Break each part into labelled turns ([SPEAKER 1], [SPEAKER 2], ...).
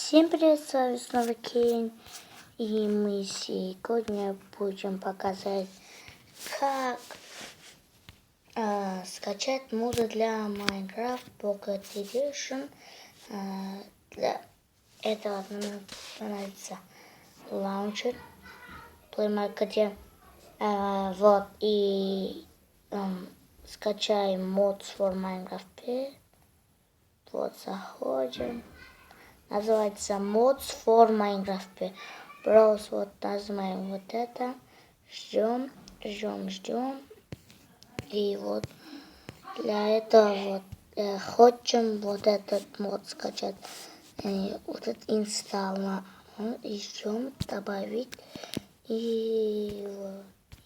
[SPEAKER 1] Всем привет, с вами снова Кейн. И мы сегодня будем показать, как скачать моду для Minecraft Pocket Edition. Для этого нам понадобится лаунчер, где вот и скачаем Mods for Minecraft. Вот заходим. Называется Mods for Minecraft. Browse, вот нажимаем вот это. Ждем. И вот для этого вот хотим вот этот мод скачать. Вот этот инсталл. И ждем добавить. И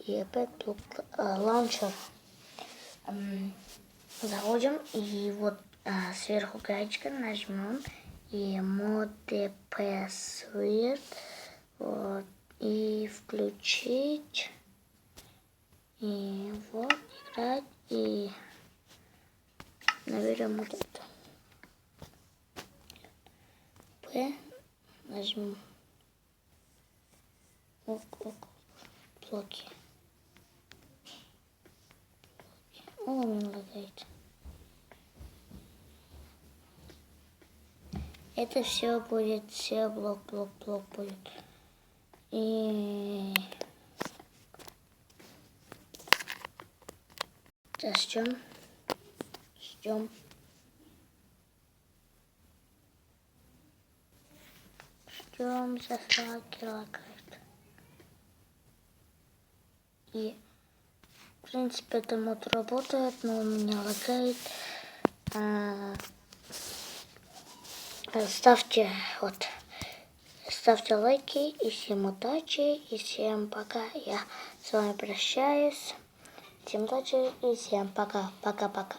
[SPEAKER 1] опять тут лаунчер. Заходим и вот сверху гаечка нажмем. И моды password, вот, и включить, и вот играть, и наберем вот это. П, нажмем блоки. О, у меня лагает. Это все будет, все блок будет. И сейчас ждем. Засраки лагает. И в принципе это мод работает, но у меня лагает. Ставьте лайки, и всем удачи, и всем пока. Я с вами прощаюсь. Всем удачи, и всем пока. Пока-пока.